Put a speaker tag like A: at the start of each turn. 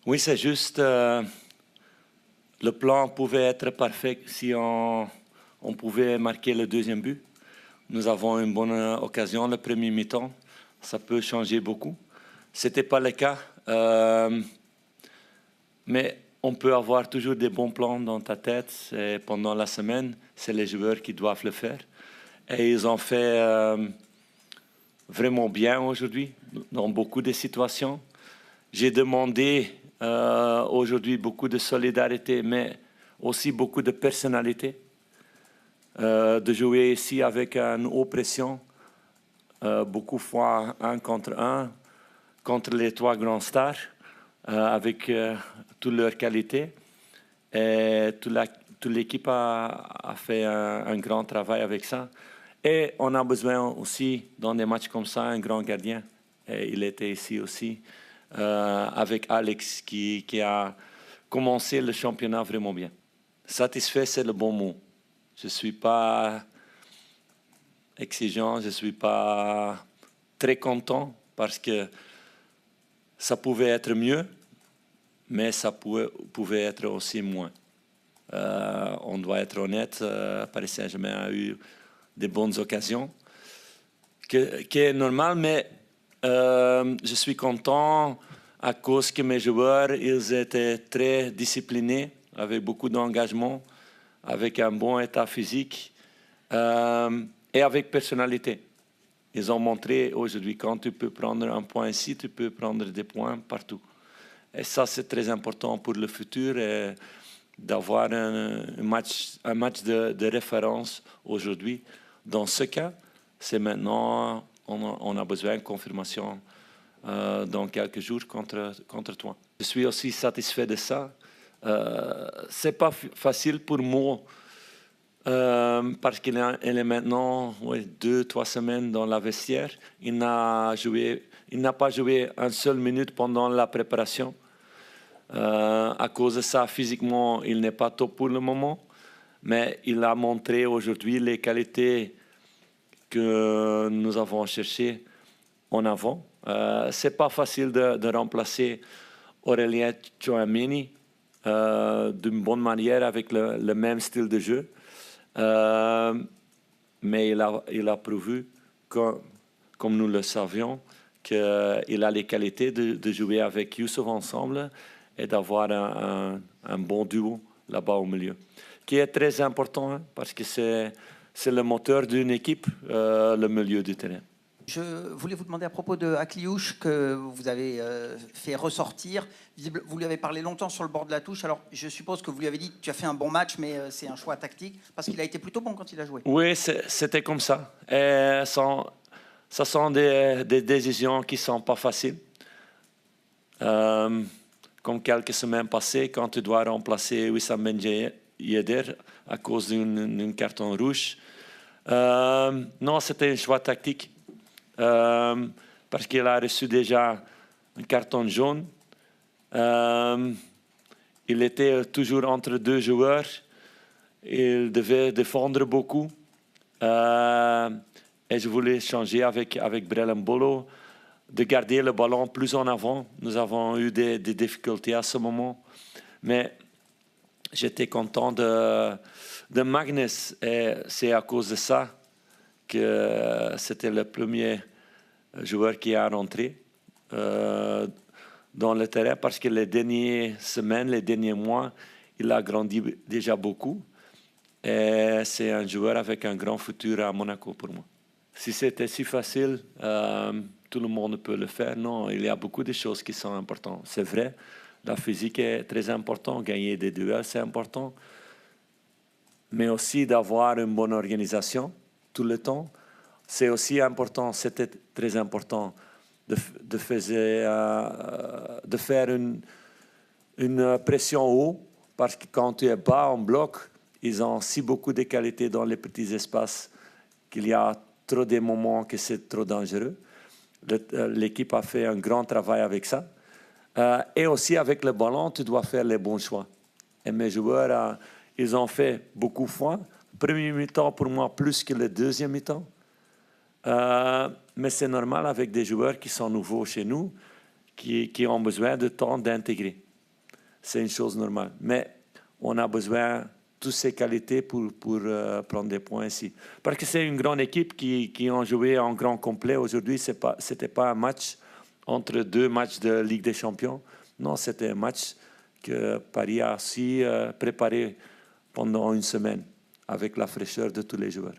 A: Oui, c'est juste, le plan pouvait être parfait si on pouvait marquer le deuxième but. Nous avons une bonne occasion le premier mi-temps. Ça peut changer beaucoup. Ce n'était pas le cas. Mais on peut avoir toujours des bons plans dans ta tête. Et pendant la semaine, c'est les joueurs qui doivent le faire. Et ils ont fait vraiment bien aujourd'hui, dans beaucoup de situations. J'ai demandé aujourd'hui beaucoup de solidarité, mais aussi beaucoup de personnalité. De jouer ici avec une haute pression, beaucoup fois 1 contre 1, contre les 3 grands stars, avec toute leur qualité. Et toute l'équipe a fait un grand travail avec ça. Et on a besoin aussi, dans des matchs comme ça, un grand gardien. Et il était ici aussi, avec Alex, qui a commencé le championnat vraiment bien. Satisfait, c'est le bon mot. Je ne suis pas exigeant, je ne suis pas très content parce que ça pouvait être mieux, mais ça pouvait être aussi moins. On doit être honnête, Paris Saint-Germain a eu de bonnes occasions, qui est normal, mais je suis content à cause que mes joueurs, ils étaient très disciplinés, avec beaucoup d'engagement, avec un bon état physique et avec personnalité. Ils ont montré aujourd'hui, quand tu peux prendre un point ici, tu peux prendre des points partout. Et ça, c'est très important pour le futur, et d'avoir un match de référence aujourd'hui. Dans ce cas, c'est maintenant, on a besoin de confirmation dans quelques jours contre toi. Je suis aussi satisfait de ça. Ce n'est pas facile pour moi parce qu'il est maintenant 2-3 semaines dans la vestiaire. Il n'a pas joué une seule minute pendant la préparation. À cause de ça, physiquement, il n'est pas top pour le moment. Mais il a montré aujourd'hui les qualités que nous avons cherchées en avant. Ce n'est pas facile de remplacer Aurélien Tchouaméni d'une bonne manière avec le même style de jeu. Mais il a prouvé, comme nous le savions, qu'il a les qualités de jouer avec Youssef ensemble et d'avoir un bon duo là-bas au milieu, qui est très important hein, parce que c'est le moteur d'une équipe, le milieu du terrain.
B: Je voulais vous demander à propos de Akliouche que vous avez fait ressortir. Vous lui avez parlé longtemps sur le bord de la touche. Alors, je suppose que vous lui avez dit tu as fait un bon match, mais c'est un choix tactique parce qu'il a été plutôt bon quand il a joué.
A: Oui, c'était comme ça. Et ça sont des décisions qui ne sont pas faciles. Comme quelques semaines passées, quand tu dois remplacer Wissam Ben Yedder à cause d'un carton rouge. Non, c'était un choix tactique. Parce qu'il a reçu déjà un carton jaune. Il était toujours entre 2 joueurs. Il devait défendre beaucoup. Et je voulais changer avec Brelem Bolo, de garder le ballon plus en avant. Nous avons eu des difficultés à ce moment. Mais j'étais content de Magnus. Et c'est à cause de ça que c'était le premier joueur qui a rentré dans le terrain, parce que les dernières semaines, les derniers mois, il a grandi déjà beaucoup. Et c'est un joueur avec un grand futur à Monaco pour moi. Si c'était si facile, tout le monde peut le faire. Non, il y a beaucoup de choses qui sont importantes. C'est vrai, la physique est très importante, gagner des duels, c'est important. Mais aussi d'avoir une bonne organisation tout le temps. C'est aussi important, c'était très important de faire une pression haut, parce que quand tu es bas en bloc, ils ont si beaucoup de qualités dans les petits espaces qu'il y a trop de moments que c'est trop dangereux. L'équipe a fait un grand travail avec ça. Et aussi avec le ballon, tu dois faire les bons choix. Et mes joueurs, ils ont fait beaucoup de fois. Premier mi-temps, pour moi, plus que le deuxième mi-temps. Mais c'est normal avec des joueurs qui sont nouveaux chez nous, qui ont besoin de temps d'intégrer. c'est une chose normale. Mais on a besoin de toutes ces qualités pour prendre des points ici. Parce que c'est une grande équipe qui ont joué en grand complet. Aujourd'hui, ce n'était pas un match entre deux matchs de Ligue des Champions. Non, c'était un match que Paris a aussi préparé pendant une semaine avec la fraîcheur de tous les joueurs.